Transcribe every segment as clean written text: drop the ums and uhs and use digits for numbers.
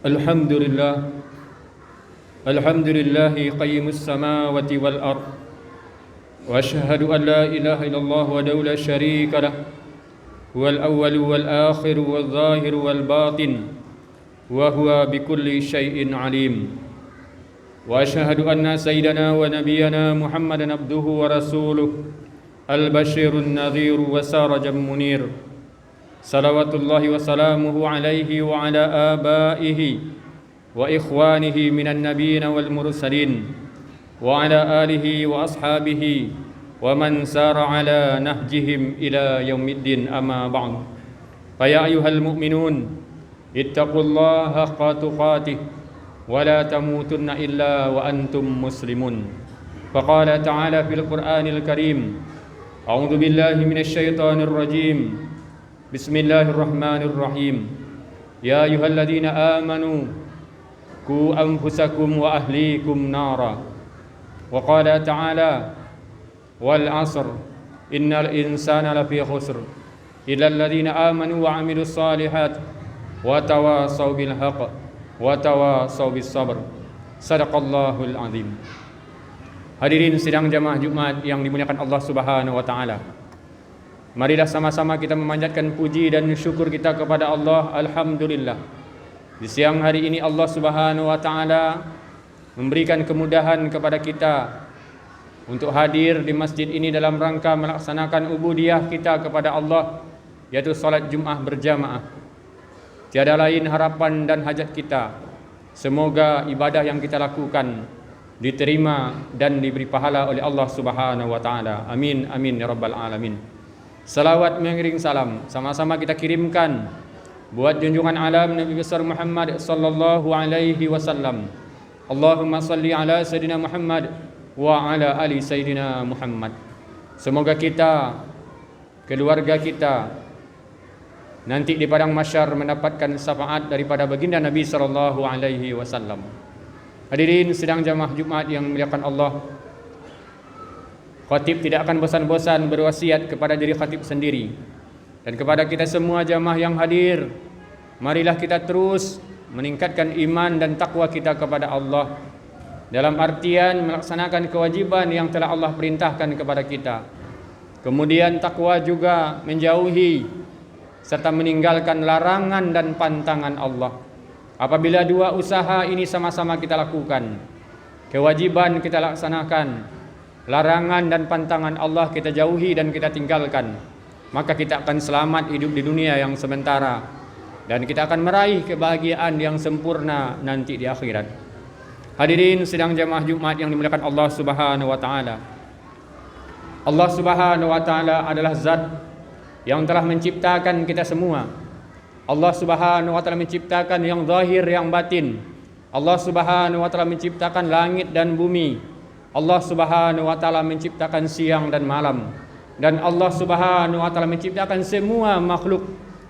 Alhamdulillah, Alhamdulillahi qayyimus samawati wal ard, wa ashhadu an la ilaha illallah wahdahu la syarika lah, wal awwalu wal akhiru wal zahiru wal batin, wa huwa bikulli syai'in alim. Wa ashhadu anna sayyidana wa nabiyyana Muhammadan abduhu wa rasuluh, al-basyirun nadhiru wa sarajan munir. Salawatullahi wa salamuhu alaihi wa ala abaihi wa ikhwanihi minan nabiyina wal mursalin wa ala alihi wa ashabihi wa man sara ala nahjihim ila yaumiddin, amma ba'd. Fa ya ayyuhal mu'minun ittaqullaha haqqa tuqatih wa la tamutunna illa wa antum muslimun. Fa qala ta'ala fil Qur'anil Karim, a'udzu billahi minasy syaithanir rajim. Bismillahirrahmanirrahim. Ya ayyuhalladzina amanu qu anfusakum wa ahlikum nara. Wa qala ta'ala wal 'asr innal insana lafi khusr illa alladzina amanu wa 'amilus shalihat wa tawasaw bil haqq wa tawasaw bis sabr. Shadaqallahul azim. Hadirin sidang jamaah Jumat yang dimuliakan Allah Subhanahu wa taala. Marilah sama-sama kita memanjatkan puji dan syukur kita kepada Allah. Alhamdulillah, di siang hari ini Allah Subhanahu wa taala memberikan kemudahan kepada kita untuk hadir di masjid ini dalam rangka melaksanakan ubudiyah kita kepada Allah, yaitu salat Jumat berjamaah. Tiada lain harapan dan hajat kita, semoga ibadah yang kita lakukan diterima dan diberi pahala oleh Allah Subhanahu wa taala. Amin amin ya rabbal alamin. Salawat mengiring salam sama-sama kita kirimkan buat junjungan alam Nabi besar Muhammad sallallahu alaihi wasallam. Allahumma salli ala sayyidina Muhammad wa ala ali sayyidina Muhammad. Semoga kita, keluarga kita nanti di padang mahsyar mendapatkan syafaat daripada baginda Nabi sallallahu alaihi wasallam. Hadirin sidang jamaah Jumat yang dimuliakan Allah, khatib tidak akan bosan-bosan berwasiat kepada diri khatib sendiri dan kepada kita semua jamaah yang hadir. Marilah kita terus meningkatkan iman dan takwa kita kepada Allah dalam artian melaksanakan kewajiban yang telah Allah perintahkan kepada kita. Kemudian takwa juga menjauhi serta meninggalkan larangan dan pantangan Allah. Apabila dua usaha ini sama-sama kita lakukan, kewajiban kita laksanakan, larangan dan pantangan Allah kita jauhi dan kita tinggalkan, maka kita akan selamat hidup di dunia yang sementara dan kita akan meraih kebahagiaan yang sempurna nanti di akhirat. Hadirin sidang jamaah Jumat yang dimuliakan Allah Subhanahu wa taala. Allah Subhanahu wa taala adalah zat yang telah menciptakan kita semua. Allah Subhanahu wa taala menciptakan yang zahir yang batin. Allah Subhanahu wa taala menciptakan langit dan bumi. Allah Subhanahu wa taala menciptakan siang dan malam, dan Allah Subhanahu wa taala menciptakan semua makhluk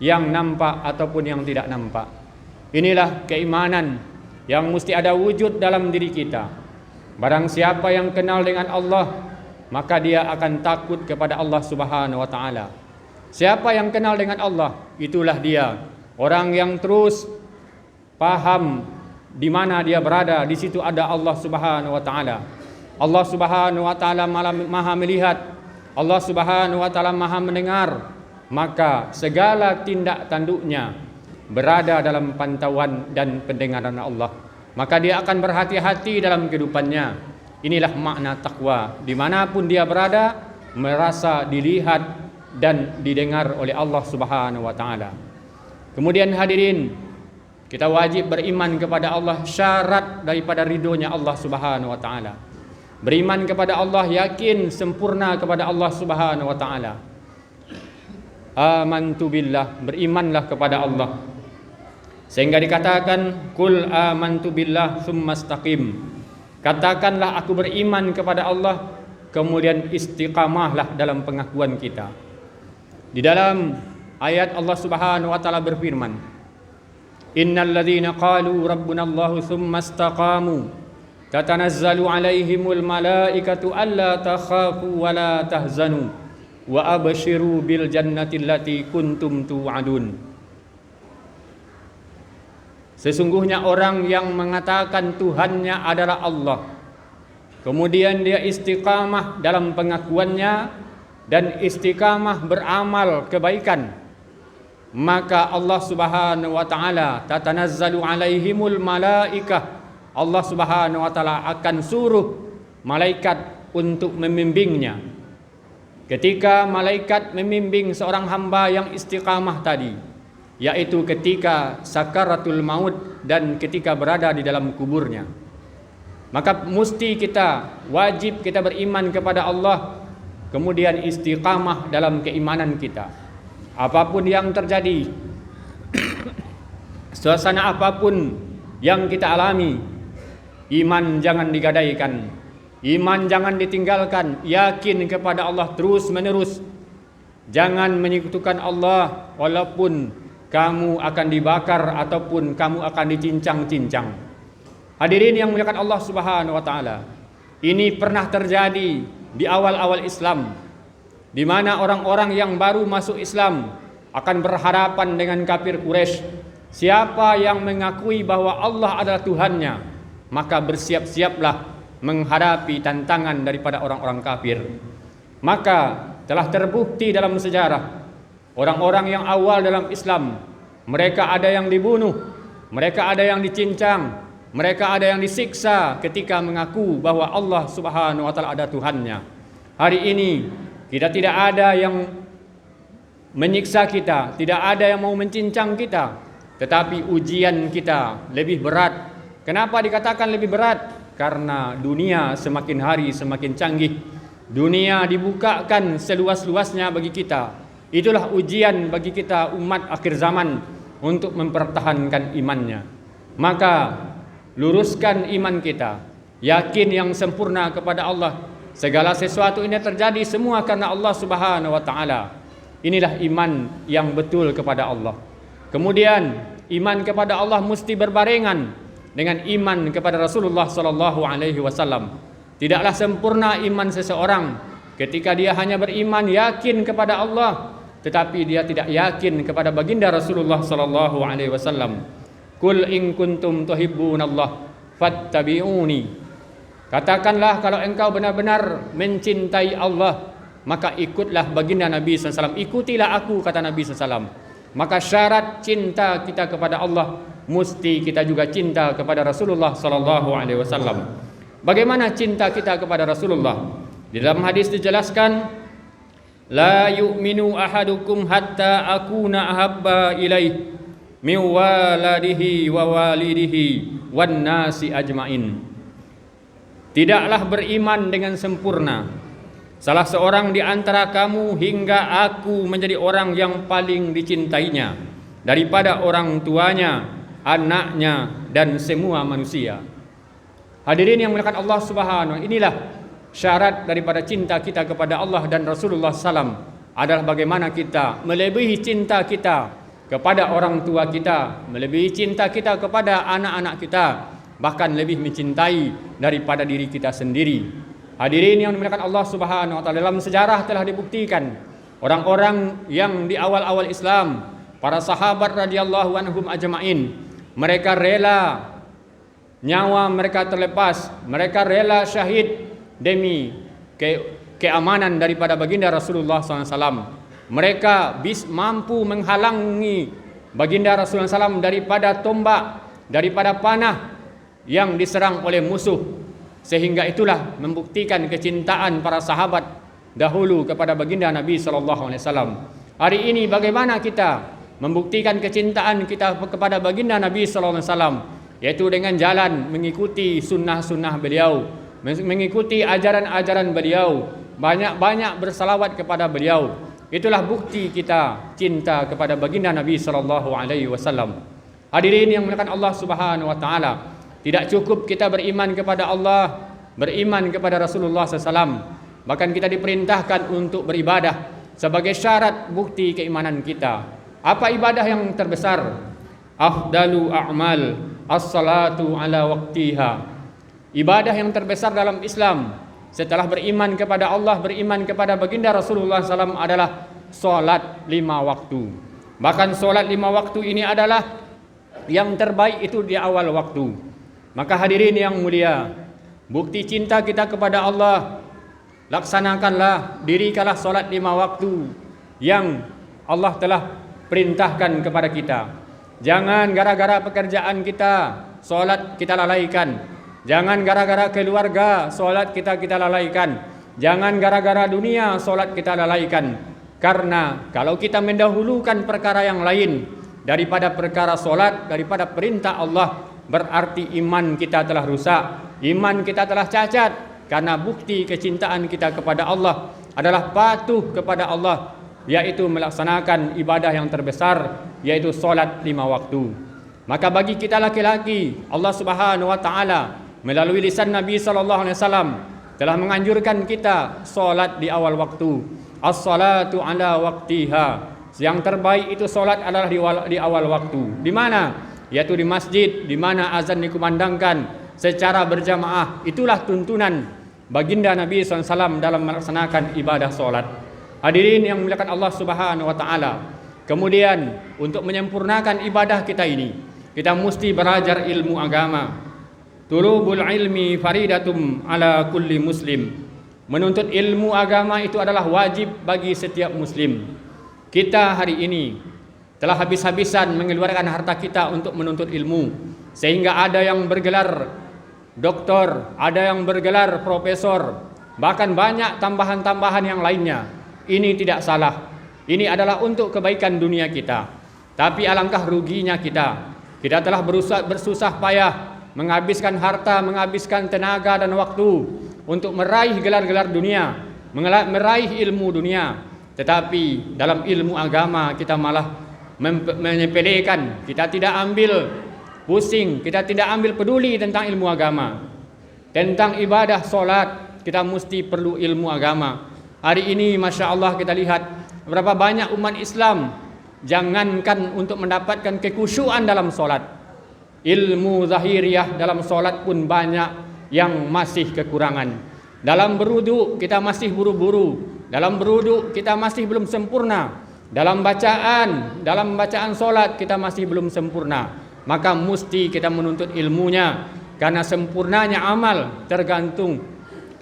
yang nampak ataupun yang tidak nampak. Inilah keimanan yang mesti ada wujud dalam diri kita. Barang siapa yang kenal dengan Allah, maka dia akan takut kepada Allah Subhanahu wa taala. Siapa yang kenal dengan Allah, itulah dia orang yang terus paham di mana dia berada, di situ ada Allah Subhanahu wa taala. Allah Subhanahu wa taala Maha melihat, Allah Subhanahu wa taala Maha mendengar, maka segala tindak tanduknya berada dalam pantauan dan pendengaran Allah. Maka dia akan berhati-hati dalam kehidupannya. Inilah makna takwa. Dimanapun dia berada, merasa dilihat dan didengar oleh Allah Subhanahu wa taala. Kemudian hadirin, kita wajib beriman kepada Allah, syarat daripada ridhonya Allah Subhanahu wa taala. Beriman kepada Allah, yakin sempurna kepada Allah Subhanahu wa taala. Amantu billah, berimanlah kepada Allah. Sehingga dikatakan qul amantu billah tsumastaqim. Katakanlah aku beriman kepada Allah, kemudian istiqamahlah dalam pengakuan kita. Di dalam ayat Allah Subhanahu wa taala berfirman, innal ladzina qalu rabbunallahu tsumastaqamu tatanazzalu alaihimul malaikatu alla takhafu wa la tahzanu wa abshiru bil jannati allati kuntum tu'adun. Sesungguhnya orang yang mengatakan Tuhannya adalah Allah, kemudian dia istiqamah dalam pengakuannya dan istiqamah beramal kebaikan, maka Allah Subhanahu wa taala tatanazzalu alaihimul malaikah, Allah Subhanahu wa taala akan suruh malaikat untuk membimbingnya. Ketika malaikat membimbing seorang hamba yang istiqamah tadi, yaitu ketika sakaratul maut dan ketika berada di dalam kuburnya, maka mesti kita, wajib kita beriman kepada Allah, kemudian istiqamah dalam keimanan kita. Apapun yang terjadi, suasana apapun yang kita alami, iman jangan digadaikan, iman jangan ditinggalkan, yakin kepada Allah terus menerus. Jangan menyekutukan Allah walaupun kamu akan dibakar ataupun kamu akan dicincang-cincang. Hadirin yang muliakan Allah Subhanahu wa taala, ini pernah terjadi di awal-awal Islam, di mana orang-orang yang baru masuk Islam akan berhadapan dengan kafir Quraisy. Siapa yang mengakui bahwa Allah adalah Tuhannya, maka bersiap-siaplah menghadapi tantangan daripada orang-orang kafir. Maka telah terbukti dalam sejarah, orang-orang yang awal dalam Islam, mereka ada yang dibunuh, mereka ada yang dicincang, mereka ada yang disiksa ketika mengaku bahwa Allah Subhanahu wa taala ada Tuhannya. Hari ini kita tidak ada yang menyiksa kita, tidak ada yang mau mencincang kita, tetapi ujian kita lebih berat. Kenapa dikatakan lebih berat? Karena dunia semakin hari semakin canggih. Dunia dibukakan seluas-luasnya bagi kita. Itulah ujian bagi kita umat akhir zaman untuk mempertahankan imannya. Maka luruskan iman kita, yakin yang sempurna kepada Allah. Segala sesuatu ini terjadi semua karena Allah Subhanahu wa taala. Inilah iman yang betul kepada Allah. Kemudian iman kepada Allah mesti berbarengan dengan iman kepada Rasulullah sallallahu alaihi wasallam. Tidaklah sempurna iman seseorang ketika dia hanya beriman yakin kepada Allah, tetapi dia tidak yakin kepada baginda Rasulullah sallallahu alaihi wasallam. Qul in kuntum tuhibbunallah fattabi'uni. Katakanlah kalau engkau benar-benar mencintai Allah, maka ikutlah baginda Nabi SAW. Ikutilah aku, kata Nabi SAW. Maka syarat cinta kita kepada Allah, mesti kita juga cinta kepada Rasulullah SAW. Bagaimana cinta kita kepada Rasulullah? Di dalam hadis dijelaskan, la yu'minu ahadukum hatta akuna ahabba ilaih min waladihi wa walidihi wan nasi ajmain. Tidaklah beriman dengan sempurna salah seorang di antara kamu hingga aku menjadi orang yang paling dicintainya daripada orang tuanya, anaknya, dan semua manusia. Hadirin yang muliakan Allah Subhanahu, inilah syarat daripada cinta kita kepada Allah dan Rasulullah SAW adalah bagaimana kita melebihi cinta kita kepada orang tua kita, melebihi cinta kita kepada anak-anak kita, bahkan lebih mencintai daripada diri kita sendiri. Hadirin yang dimuliakan Allah Subhanahu wa taala, dalam sejarah telah dibuktikan orang-orang yang di awal-awal Islam, para sahabat radhiyallahu anhum ajmain, mereka rela nyawa mereka terlepas, mereka rela syahid demi keamanan daripada baginda Rasulullah SAW. Mereka mampu menghalangi baginda Rasulullah SAW daripada tombak, daripada panah yang diserang oleh musuh. Sehingga itulah membuktikan kecintaan para sahabat dahulu kepada baginda Nabi SAW. Hari ini bagaimana kita membuktikan kecintaan kita kepada baginda Nabi SAW? Yaitu dengan jalan mengikuti sunnah-sunnah beliau, mengikuti ajaran-ajaran beliau, banyak-banyak bersalawat kepada beliau. Itulah bukti kita cinta kepada baginda Nabi SAW. Hadirin yang dimuliakan Allah Subhanahu wa taala, tidak cukup kita beriman kepada Allah, beriman kepada Rasulullah SAW. Bahkan kita diperintahkan untuk beribadah sebagai syarat bukti keimanan kita. Apa ibadah yang terbesar? Afdalu a'mal as-salatu ala waqtiha. Ibadah yang terbesar dalam Islam setelah beriman kepada Allah, beriman kepada baginda Rasulullah SAW adalah solat 5 waktu. Bahkan solat 5 waktu ini adalah yang terbaik itu di awal waktu. Maka hadirin yang mulia, bukti cinta kita kepada Allah, laksanakanlah, dirikanlah solat 5 waktu yang Allah telah perintahkan kepada kita. Jangan gara-gara pekerjaan kita solat kita lalaikan. Jangan gara-gara keluarga solat kita lalaikan. Jangan gara-gara dunia solat kita lalaikan. Karena kalau kita mendahulukan perkara yang lain daripada perkara solat, daripada perintah Allah, berarti iman kita telah rusak, iman kita telah cacat. Karena bukti kecintaan kita kepada Allah adalah patuh kepada Allah, yaitu melaksanakan ibadah yang terbesar, yaitu solat 5 waktu. Maka bagi kita laki-laki, Allah Subhanahu wa taala melalui lisan Nabi sallallahu alaihi wasallam telah menganjurkan kita solat di awal waktu. As-salatu ala waqtiha. Yang terbaik itu solat adalah di awal waktu. Di mana? Yaitu di masjid, di mana azan dikumandangkan secara berjamaah. Itulah tuntunan baginda Nabi SAW dalam melaksanakan ibadah solat. Hadirin yang dimuliakan Allah Subhanahu wa taala. Kemudian untuk menyempurnakan ibadah kita ini, kita mesti belajar ilmu agama. Tulubul ilmi faridatum ala kulli muslim. Menuntut ilmu agama itu adalah wajib bagi setiap muslim. Kita hari ini telah habis-habisan mengeluarkan harta kita untuk menuntut ilmu, sehingga ada yang bergelar doktor, ada yang bergelar profesor, bahkan banyak tambahan-tambahan yang lainnya. Ini tidak salah. Ini adalah untuk kebaikan dunia kita. Tapi alangkah ruginya kita. Kita telah bersusah payah menghabiskan harta, menghabiskan tenaga dan waktu untuk meraih gelar-gelar dunia, meraih ilmu dunia. Tetapi dalam ilmu agama kita malah menyepelekan. Kita tidak ambil pusing, kita tidak ambil peduli tentang ilmu agama. Tentang ibadah solat, kita mesti perlu ilmu agama. Hari ini Masya Allah kita lihat berapa banyak umat Islam jangankan untuk mendapatkan kekhusyuan dalam solat, ilmu zahiriyah dalam solat pun banyak yang masih kekurangan. Dalam berwudu kita masih buru-buru, dalam berwudu kita masih belum sempurna, dalam bacaan solat kita masih belum sempurna. Maka mesti kita menuntut ilmunya, karena sempurnanya amal tergantung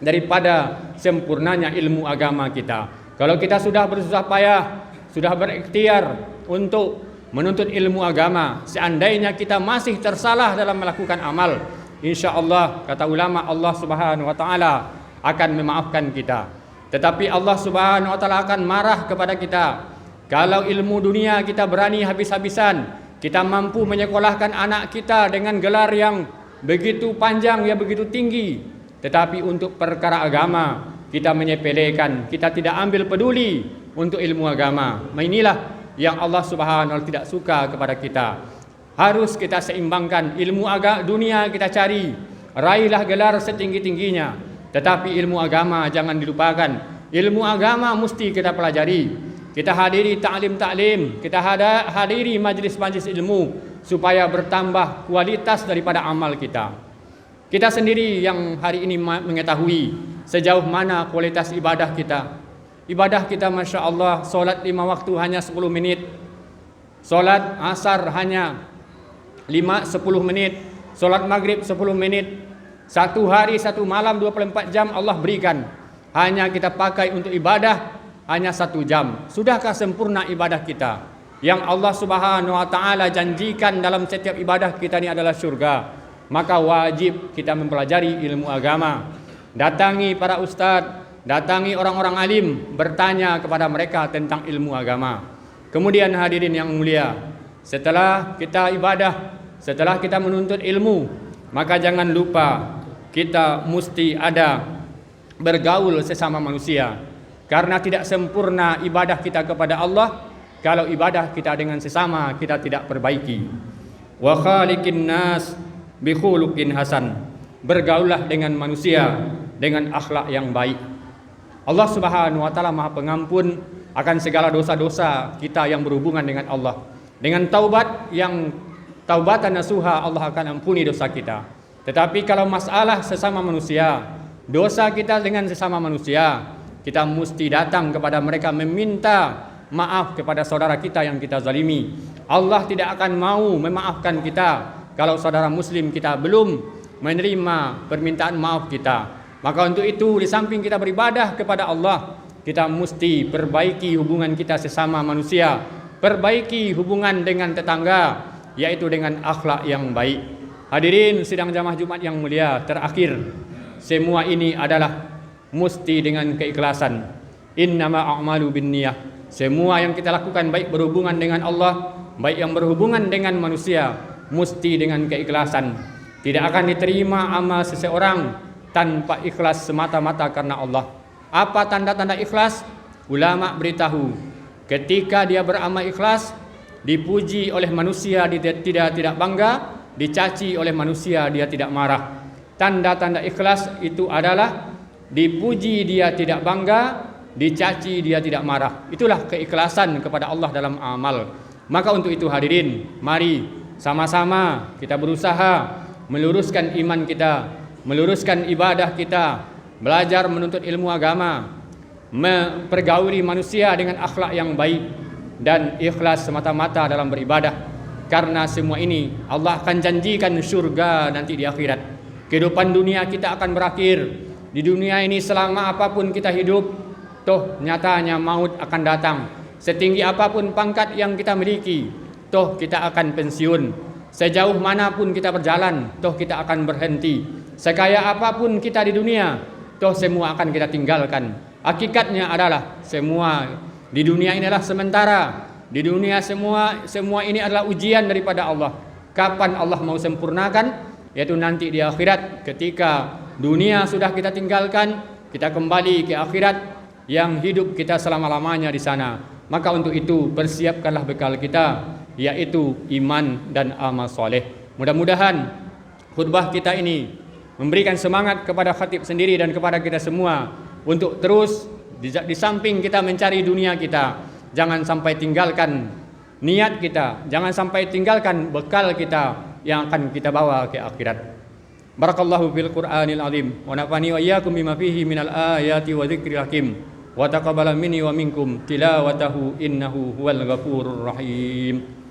daripada sempurnanya ilmu agama kita. Kalau kita sudah bersusah payah, sudah berikhtiar untuk menuntut ilmu agama, seandainya kita masih tersalah dalam melakukan amal, insya-Allah kata ulama, Allah Subhanahu wa taala akan memaafkan kita. Tetapi Allah Subhanahu wa taala akan marah kepada kita kalau ilmu dunia kita berani habis-habisan, kita mampu menyekolahkan anak kita dengan gelar yang begitu panjang, yang begitu tinggi, tetapi untuk perkara agama kita menyepelekan, kita tidak ambil peduli untuk ilmu agama. Inilah yang Allah Subhanahu wa taala tidak suka kepada kita. Harus kita seimbangkan. Ilmu dunia kita cari, raihlah gelar setinggi-tingginya, tetapi ilmu agama jangan dilupakan. Ilmu agama mesti kita pelajari. Kita hadiri ta'lim, kita hadiri majlis-majlis ilmu supaya bertambah kualitas daripada amal kita. Kita sendiri yang hari ini mengetahui sejauh mana kualitas ibadah kita. Ibadah kita Masya Allah, solat 5 waktu hanya 10 menit, solat asar hanya 5-10 menit, solat maghrib 10 menit. Satu hari satu malam 24 jam Allah berikan, hanya kita pakai untuk ibadah hanya 1 jam. Sudahkah sempurna ibadah kita? Yang Allah Subhanahu wa taala janjikan dalam setiap ibadah kita ini adalah surga. Maka wajib kita mempelajari ilmu agama. Datangi para ustadz, datangi orang-orang alim, bertanya kepada mereka tentang ilmu agama. Kemudian hadirin yang mulia, setelah kita ibadah, setelah kita menuntut ilmu, maka jangan lupa kita mesti ada bergaul sesama manusia. Karena tidak sempurna ibadah kita kepada Allah kalau ibadah kita dengan sesama kita tidak perbaiki. Wa khaliqin nas bi khuluqin hasan. Bergaullah dengan manusia dengan akhlak yang baik. Allah Subhanahu wa taala Maha Pengampun akan segala dosa-dosa kita yang berhubungan dengan Allah. Dengan taubat yang taubatan nasuha, Allah akan ampuni dosa kita. Tetapi kalau masalah sesama manusia, dosa kita dengan sesama manusia, kita mesti datang kepada mereka meminta maaf kepada saudara kita yang kita zalimi. Allah tidak akan mau memaafkan kita kalau saudara muslim kita belum menerima permintaan maaf kita. Maka untuk itu, di samping kita beribadah kepada Allah, kita mesti perbaiki hubungan kita sesama manusia, perbaiki hubungan dengan tetangga, yaitu dengan akhlak yang baik. Hadirin sidang jamaah Jumat yang mulia, terakhir, semua ini adalah mesti dengan keikhlasan. Innama a'malu binniyah. Semua yang kita lakukan, baik berhubungan dengan Allah, baik yang berhubungan dengan manusia, mesti dengan keikhlasan. Tidak akan diterima amal seseorang tanpa ikhlas semata-mata karena Allah. Apa tanda-tanda ikhlas? Ulama beritahu, ketika dia beramal ikhlas, dipuji oleh manusia dia tidak bangga, dicaci oleh manusia dia tidak marah. Tanda-tanda ikhlas itu adalah dipuji dia tidak bangga, dicaci dia tidak marah. Itulah keikhlasan kepada Allah dalam amal. Maka untuk itu hadirin, mari sama-sama kita berusaha meluruskan iman kita, meluruskan ibadah kita, belajar menuntut ilmu agama, mempergauli manusia dengan akhlak yang baik, dan ikhlas semata-mata dalam beribadah. Karena semua ini Allah akan janjikan surga nanti di akhirat. Kehidupan dunia kita akan berakhir. Di dunia ini selama apapun kita hidup, toh nyatanya maut akan datang. Setinggi apapun pangkat yang kita miliki, toh kita akan pensiun. Sejauh manapun kita berjalan, toh kita akan berhenti. Sekaya apapun kita di dunia, toh semua akan kita tinggalkan. Hakikatnya adalah semua di dunia ini adalah sementara. Di dunia semua ini adalah ujian daripada Allah. Kapan Allah mau sempurnakan? Yaitu nanti di akhirat, ketika dunia sudah kita tinggalkan, kita kembali ke akhirat yang hidup kita selama-lamanya di sana. Maka untuk itu persiapkanlah bekal kita, yaitu iman dan amal soleh. Mudah-mudahan khutbah kita ini memberikan semangat kepada khatib sendiri dan kepada kita semua untuk terus di samping kita mencari dunia kita, jangan sampai tinggalkan niat kita, jangan sampai tinggalkan bekal kita yang akan kita bawa ke akhirat. Barakallahu fil Qur'anil azim wa nafani wa iyyakum bima fihi minal ayati wa dzikril hakim wa taqabbala minni wa minkum tilawatahu innahu huwal ghafurur rahim.